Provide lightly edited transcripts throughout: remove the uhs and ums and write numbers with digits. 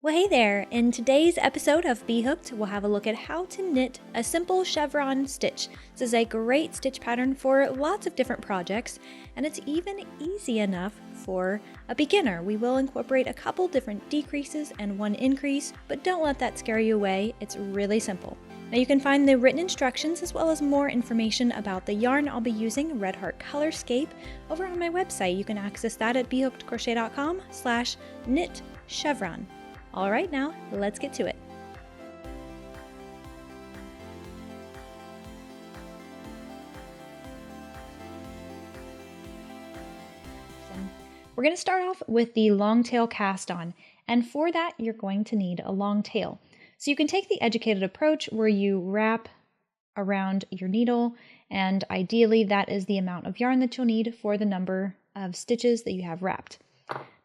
Well, hey there! In today's episode of B.Hooked, we'll have a look at how to knit a simple chevron stitch. This is a great stitch pattern for lots of different projects, and it's even easy enough for a beginner. We will incorporate a couple different decreases and one increase, but don't let that scare you away. It's really simple. Now you can find the written instructions as well as more information about the yarn I'll be using, Red Heart Colorscape, over on my website. You can access that at bhookedcrochet.com/knit chevron. All right, now let's get to it. We're going to start off with the long tail cast on, and for that you're going to need a long tail. So you can take the educated approach where you wrap around your needle, and ideally that is the amount of yarn that you'll need for the number of stitches that you have wrapped.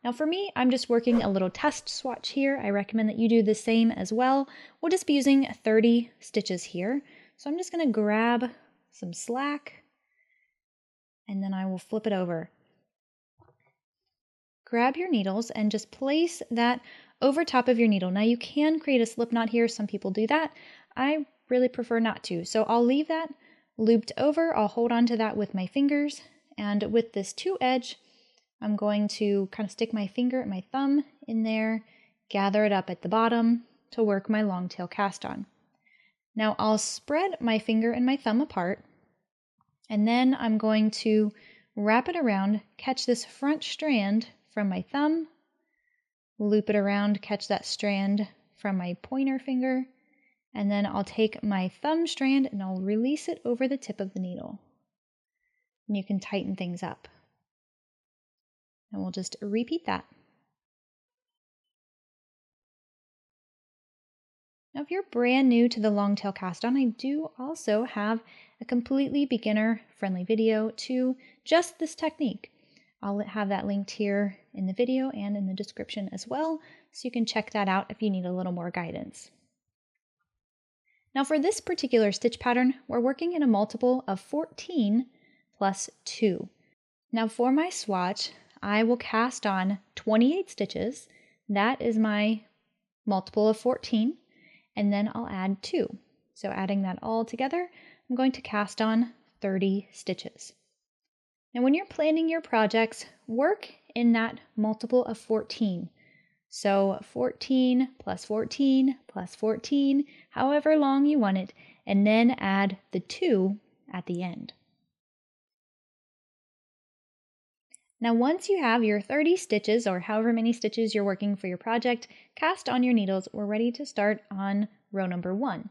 Now for me, I'm just working a little test swatch here. I recommend that you do the same as well. We'll just be using 30 stitches here. So I'm just going to grab some slack and then I will flip it over. Grab your needles and just place that over top of your needle. Now you can create a slip knot here. Some people do that. I really prefer not to. So I'll leave that looped over. I'll hold on to that with my fingers, and with this two edge, I'm going to kind of stick my finger and my thumb in there, gather it up at the bottom to work my long tail cast on. Now I'll spread my finger and my thumb apart, and then I'm going to wrap it around, catch this front strand from my thumb, loop it around, catch that strand from my pointer finger, and then I'll take my thumb strand and I'll release it over the tip of the needle. And you can tighten things up. And we'll just repeat that. Now if you're brand new to the long tail cast on, I do also have a completely beginner friendly video to just this technique. I'll have that linked here in the video and in the description as well, so you can check that out if you need a little more guidance. Now for this particular stitch pattern, we're working in a multiple of 14 plus 2. Now for my swatch, I will cast on 28 stitches. That is my multiple of 14, and then I'll add 2. So adding that all together, I'm going to cast on 30 stitches. Now when you're planning your projects, work in that multiple of 14. So 14 plus 14 plus 14, however long you want it, and then add the 2 at the end. Now once you have your 30 stitches, or however many stitches you're working for your project, cast on your needles, we're ready to start on row number 1.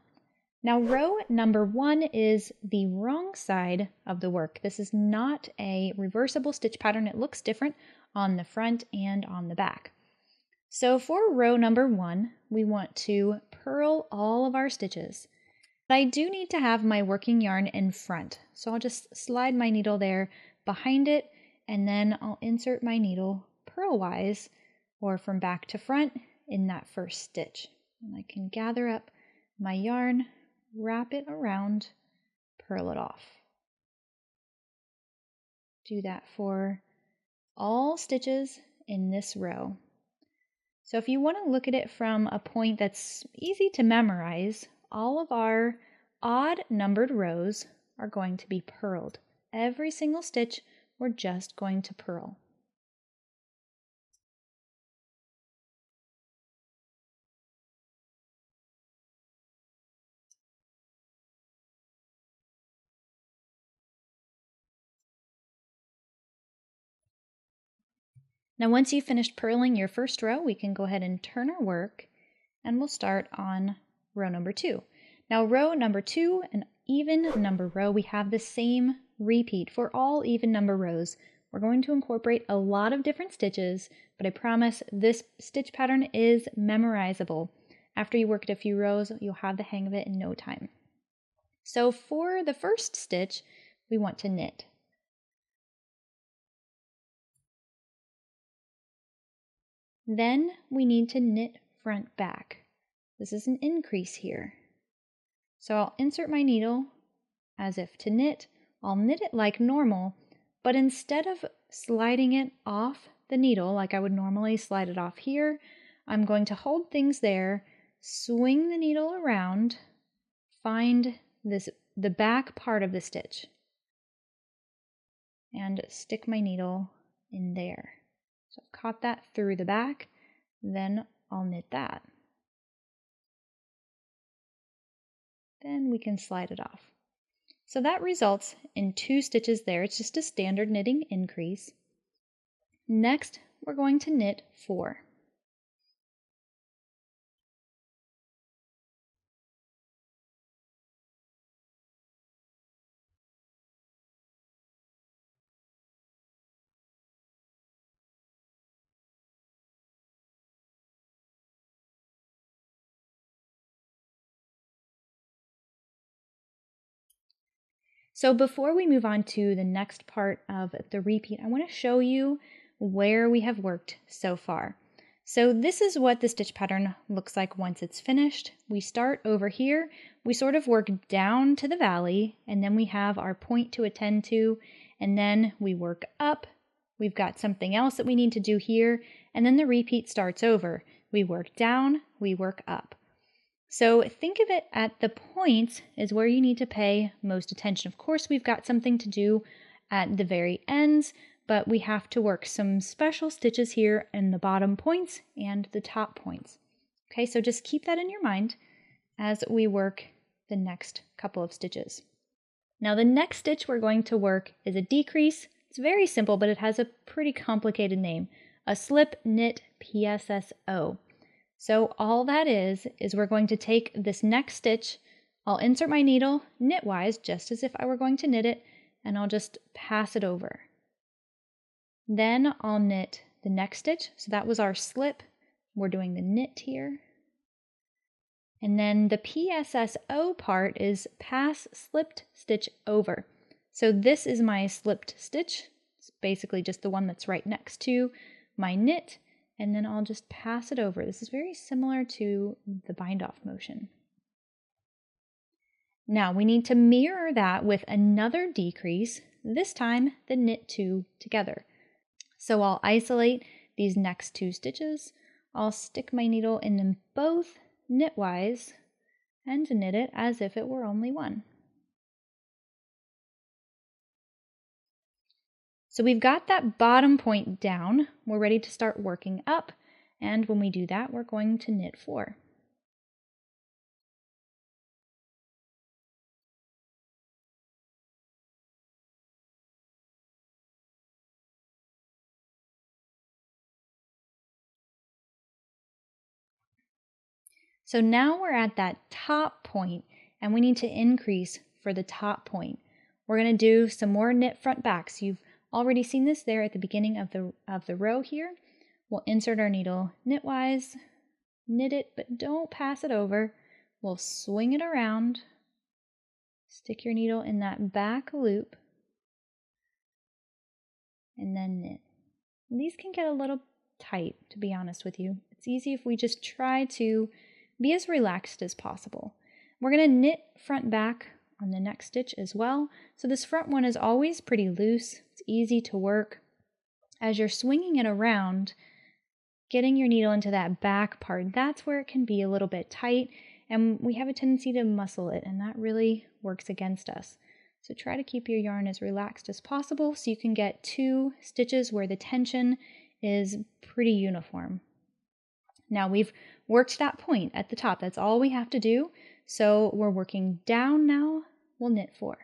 Now row number 1 is the wrong side of the work. This is not a reversible stitch pattern. It looks different on the front and on the back. So for row number 1, we want to purl all of our stitches. But I do need to have my working yarn in front. So I'll just slide my needle there behind it, and then I'll insert my needle purlwise, or from back to front, in that first stitch. And I can gather up my yarn, wrap it around, purl it off. Do that for all stitches in this row. So if you want to look at it from a point that's easy to memorize, all of our odd numbered rows are going to be purled. Every single stitch we're just going to purl. Now once you've finished purling your first row, we can go ahead and turn our work, and we'll start on row number 2. Now row number 2, an even number row, we have the same repeat for all even number rows. We're going to incorporate a lot of different stitches, but I promise this stitch pattern is memorizable. After you work it a few rows, you'll have the hang of it in no time. So for the first stitch, we want to knit. Then we need to knit front back. This is an increase here. So I'll insert my needle as if to knit. I'll knit it like normal, but instead of sliding it off the needle like I would normally slide it off here, I'm going to hold things there, swing the needle around, find the back part of the stitch, and stick my needle in there. So I've caught that through the back, then I'll knit that. Then we can slide it off. So that results in 2 stitches there. It's just a standard knitting increase. Next, we're going to knit 4. So before we move on to the next part of the repeat, I want to show you where we have worked so far. So this is what the stitch pattern looks like once it's finished. We start over here, we sort of work down to the valley, and then we have our point to attend to, and then we work up. We've got something else that we need to do here, and then the repeat starts over. We work down, we work up. So think of it at the points is where you need to pay most attention. Of course, we've got something to do at the very ends, but we have to work some special stitches here in the bottom points and the top points. Okay, so just keep that in your mind as we work the next couple of stitches. Now the next stitch we're going to work is a decrease. It's very simple, but it has a pretty complicated name. A slip knit PSSO. So all that is we're going to take this next stitch, I'll insert my needle knitwise, just as if I were going to knit it, and I'll just pass it over. Then I'll knit the next stitch, so that was our slip. We're doing the knit here. And then the PSSO part is pass slipped stitch over. So this is my slipped stitch. It's basically just the one that's right next to my knit. And then I'll just pass it over. This is very similar to the bind off motion. Now we need to mirror that with another decrease, this time the knit 2 together. So I'll isolate these next 2 stitches. I'll stick my needle in them both knitwise and knit it as if it were only one. So we've got that bottom point down. We're ready to start working up. And when we do that, we're going to knit 4. So now we're at that top point and we need to increase for the top point. We're going to do some more knit front backs. You've already seen this there at the beginning of the row here. We'll insert our needle knitwise, knit it, but don't pass it over. We'll swing it around, stick your needle in that back loop, and then knit. And these can get a little tight, to be honest with you. It's easy if we just try to be as relaxed as possible. We're going to knit front back on the next stitch as well. So this front one is always pretty loose. It's easy to work. As you're swinging it around, getting your needle into that back part, that's where it can be a little bit tight, and we have a tendency to muscle it, and that really works against us. So try to keep your yarn as relaxed as possible so you can get 2 stitches where the tension is pretty uniform. Now we've worked that point at the top. That's all we have to do. So we're working down now. We'll knit 4.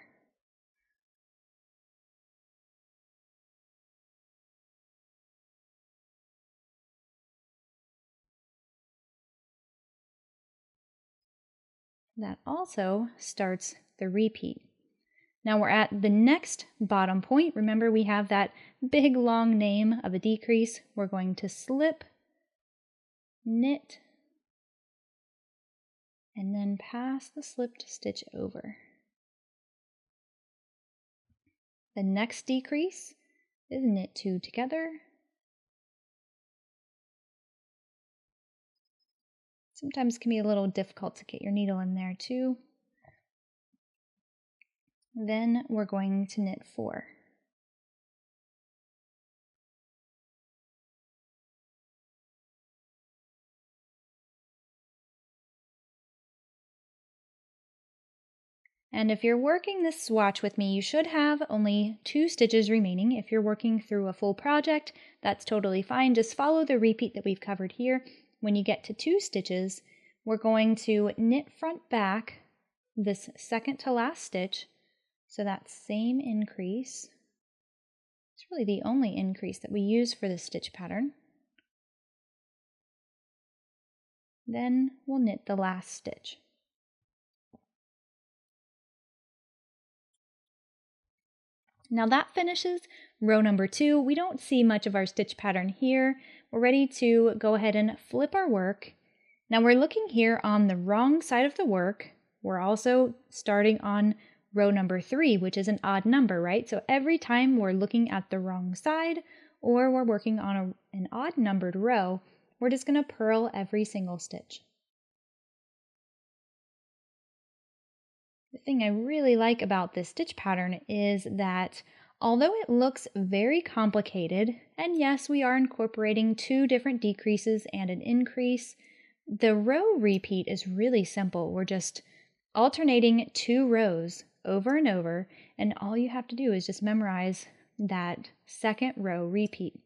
That also starts the repeat. Now we're at the next bottom point. Remember, we have that big long name of a decrease. We're going to slip, knit, and then pass the slipped stitch over. The next decrease is knit 2 together. Sometimes it can be a little difficult to get your needle in there too. Then we're going to knit 4. And if you're working this swatch with me, you should have only 2 stitches remaining. If you're working through a full project, that's totally fine. Just follow the repeat that we've covered here. When you get to 2 stitches, we're going to knit front back this second to last stitch. So that same increase. It's really the only increase that we use for this stitch pattern. Then we'll knit the last stitch. Now that finishes row number 2. We don't see much of our stitch pattern here. We're ready to go ahead and flip our work. Now we're looking here on the wrong side of the work. We're also starting on row number 3, which is an odd number, right? So every time we're looking at the wrong side or we're working on an odd numbered row, we're just going to purl every single stitch. The thing I really like about this stitch pattern is that although it looks very complicated, and yes, we are incorporating 2 different decreases and an increase, the row repeat is really simple. We're just alternating 2 rows over and over, and all you have to do is just memorize that second row repeat.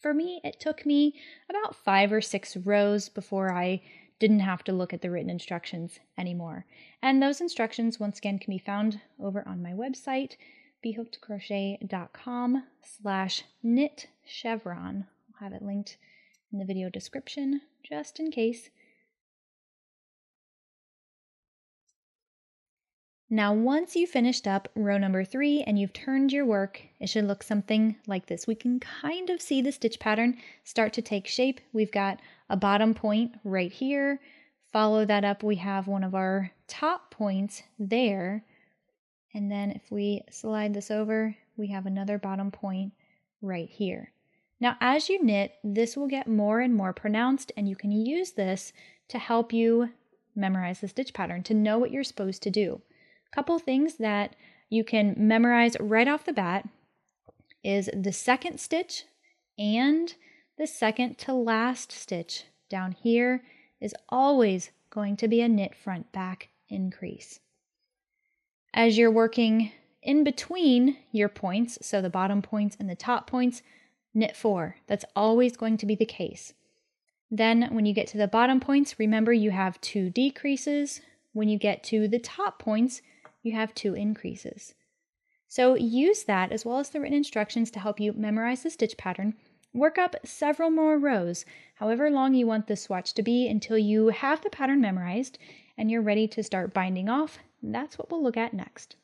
For me, it took me about 5 or 6 rows before I didn't have to look at the written instructions anymore. And those instructions, once again, can be found over on my website, bhookedcrochet.com/knit chevron. I'll have it linked in the video description, just in case. Now, once you've finished up row number 3 and you've turned your work, it should look something like this. We can kind of see the stitch pattern start to take shape. We've got a bottom point right here. Follow that up, we have one of our top points there. And then if we slide this over, we have another bottom point right here. Now, as you knit, this will get more and more pronounced, and you can use this to help you memorize the stitch pattern, to know what you're supposed to do. Couple things that you can memorize right off the bat is the second stitch and the second to last stitch down here is always going to be a knit front back increase. As you're working in between your points, so the bottom points and the top points, knit 4. That's always going to be the case. Then when you get to the bottom points, remember you have 2 decreases. When you get to the top points, you have 2 increases. So use that as well as the written instructions to help you memorize the stitch pattern. Work up several more rows, however long you want this swatch to be, until you have the pattern memorized and you're ready to start binding off. That's what we'll look at next.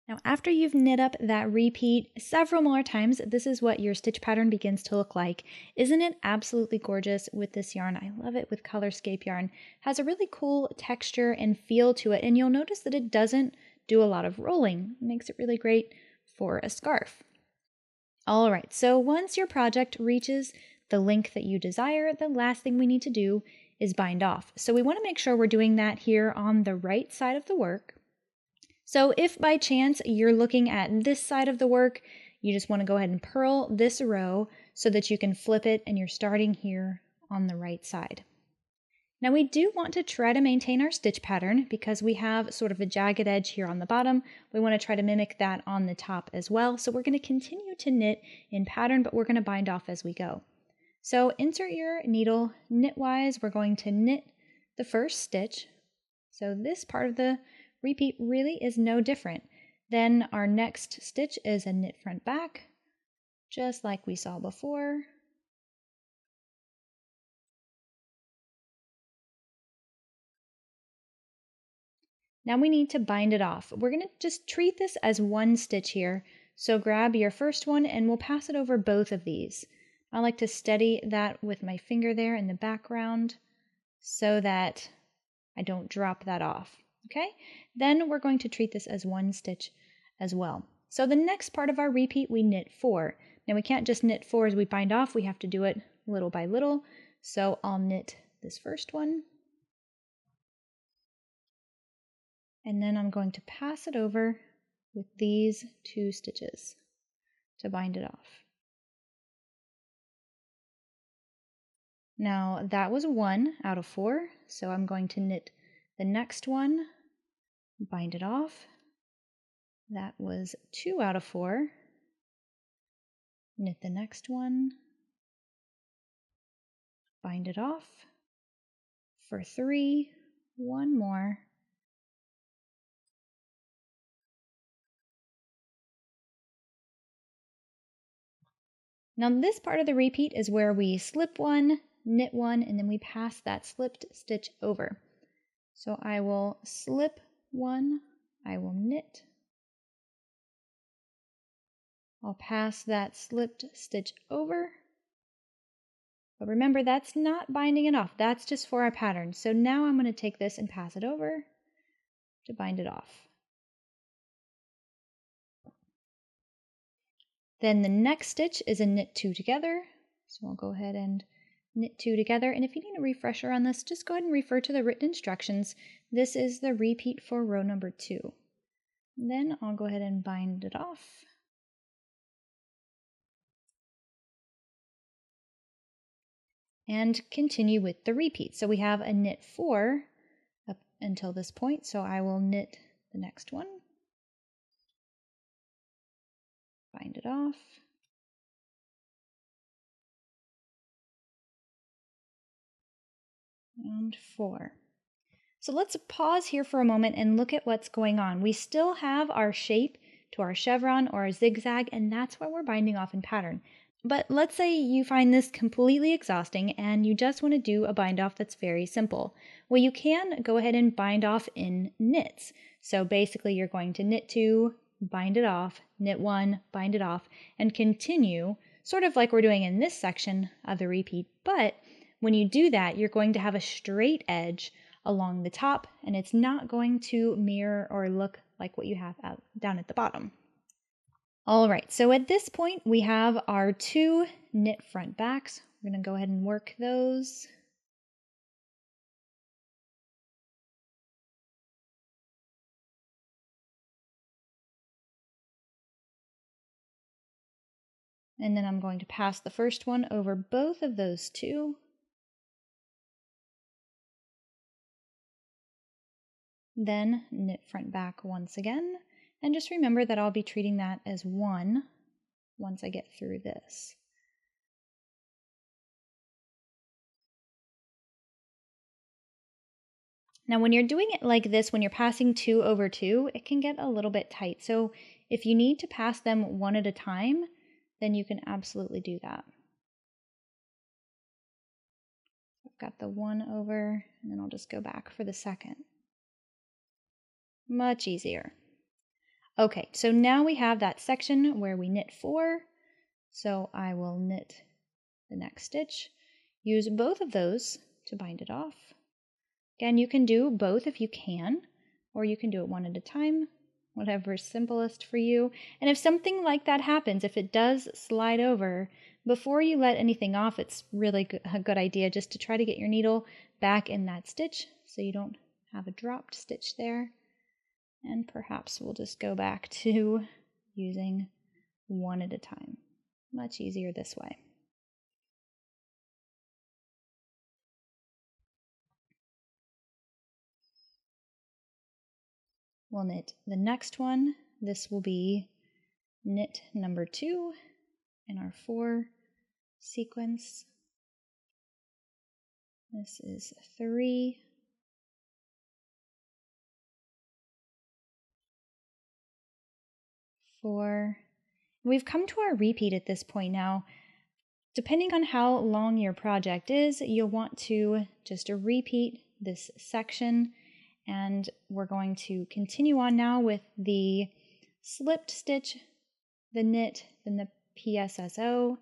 Now, after you've knit up that repeat several more times, this is what your stitch pattern begins to look like. Isn't it absolutely gorgeous with this yarn? I love it with Colorscape yarn. It has a really cool texture and feel to it, and you'll notice that it doesn't do a lot of rolling. It makes it really great for a scarf. All right, so once your project reaches the length that you desire, the last thing we need to do is bind off. So we want to make sure we're doing that here on the right side of the work. So if by chance you're looking at this side of the work, you just want to go ahead and purl this row so that you can flip it and you're starting here on the right side. Now we do want to try to maintain our stitch pattern because we have sort of a jagged edge here on the bottom. We want to try to mimic that on the top as well. So we're going to continue to knit in pattern, but we're going to bind off as we go. So insert your needle knitwise. We're going to knit the first stitch. So this part of the repeat really is no different. Then our next stitch is a knit front back, just like we saw before. Now we need to bind it off. We're going to just treat this as one stitch here. So grab your first one and we'll pass it over both of these. I like to steady that with my finger there in the background so that I don't drop that off. Okay, then we're going to treat this as one stitch as well. So the next part of our repeat, we knit 4. Now we can't just knit 4 as we bind off, we have to do it little by little. So I'll knit this first one. And then I'm going to pass it over with these 2 stitches to bind it off. Now that was 1 out of 4, so I'm going to knit the next one bind it off. That was 2 out of 4. Knit the next one, bind it off for 3, 1 more, now this part of the repeat is where we slip one, knit one, and then we pass that slipped stitch over. So I will slip one, I will knit, I'll pass that slipped stitch over. But remember, that's not binding it off, that's just for our pattern. So now I'm going to take this and pass it over to bind it off. Then the next stitch is a knit 2 together. So I'll go ahead and knit 2 together. And if you need a refresher on this, just go ahead and refer to the written instructions. This is the repeat for row number 2. Then I'll go ahead and bind it off. And continue with the repeat. So we have a knit 4 up until this point, so I will knit the next one, bind it off, and 4. So let's pause here for a moment and look at what's going on. We still have our shape to our chevron or our zigzag, and that's why we're binding off in pattern. But let's say you find this completely exhausting and you just want to do a bind off that's very simple. Well, you can go ahead and bind off in knits. So basically you're going to knit 2, bind it off, knit 1, bind it off, and continue, sort of like we're doing in this section of the repeat. But when you do that, you're going to have a straight edge along the top, and it's not going to mirror or look like what you have down at the bottom. All right, so at this point we have our 2 knit front backs. We're going to go ahead and work those. And then I'm going to pass the first one over both of those 2. Then knit front back once again. And just remember that I'll be treating that as 1 once I get through this. Now when you're doing it like this, when you're passing 2 over 2, it can get a little bit tight. So if you need to pass them one at a time, then you can absolutely do that. I've got the 1 over, and then I'll just go back for the second. Much easier. Okay, so now we have that section where we knit 4. So I will knit the next stitch, use both of those to bind it off. Again, you can do both if you can, or you can do it one at a time, whatever's simplest for you. And if something like that happens, if it does slide over, before you let anything off, it's really a good idea just to try to get your needle back in that stitch so you don't have a dropped stitch there. And perhaps we'll just go back to using one at a time. Much easier this way. We'll knit the next one. This will be knit number 2 in our 4 sequence. This is 3. Four. We've come to our repeat at this point now. Depending on how long your project is, you'll want to just repeat this section, and we're going to continue on now with the slipped stitch, the knit, then the PSSO.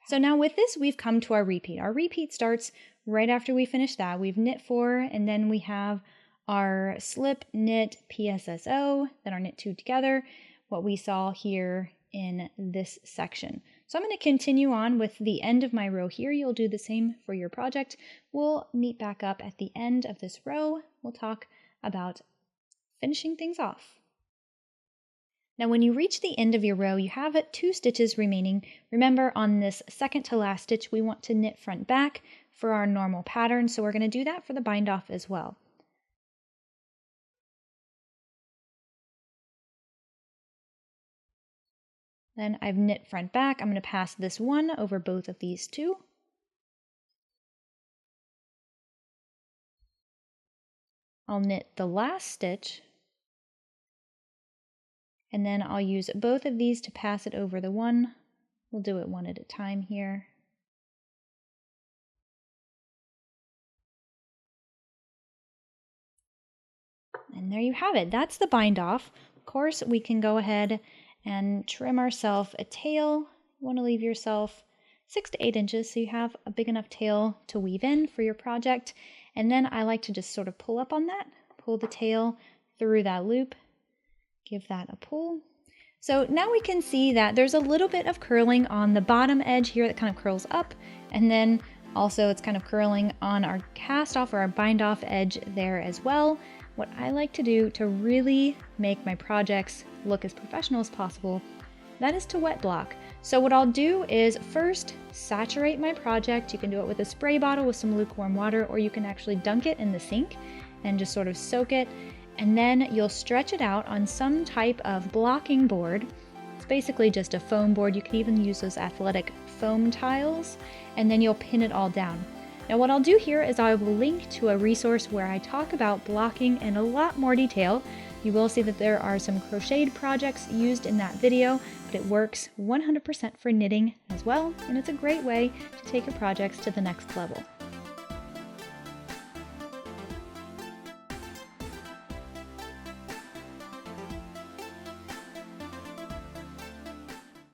So now with this, we've come to our repeat. Our repeat starts right after we finish that. We've knit 4, and then we have our slip, knit, PSSO, then our knit 2 together, what we saw here in this section. So I'm going to continue on with the end of my row here. You'll do the same for your project. We'll meet back up at the end of this row. We'll talk about finishing things off. Now when you reach the end of your row, you have 2 stitches remaining. Remember, on this second to last stitch, we want to knit front back for our normal pattern, so we're going to do that for the bind off as well. Then I've knit front back. I'm going to pass this one over both of these two. I'll knit the last stitch, and then I'll use both of these to pass it over the one. We'll do it one at a time here. And there you have it. That's the bind off. Of course, we can go ahead and trim ourselves a tail. You want to leave yourself 6 to 8 inches so you have a big enough tail to weave in for your project. And then I like to just sort of pull up on that, pull the tail through that loop, give that a pull. So now we can see that there's a little bit of curling on the bottom edge here that kind of curls up, and then also it's kind of curling on our cast off or our bind off edge there as well. What I like to do to really make my projects look as professional as possible, that is to wet block. So what I'll do is first saturate my project. You can do it with a spray bottle with some lukewarm water, or you can actually dunk it in the sink and just sort of soak it. And then you'll stretch it out on some type of blocking board. It's basically just a foam board. You can even use those athletic foam tiles, and then you'll pin it all down. Now what I'll do here is I will link to a resource where I talk about blocking in a lot more detail. You will see that there are some crocheted projects used in that video, but it works 100% for knitting as well, and it's a great way to take your projects to the next level.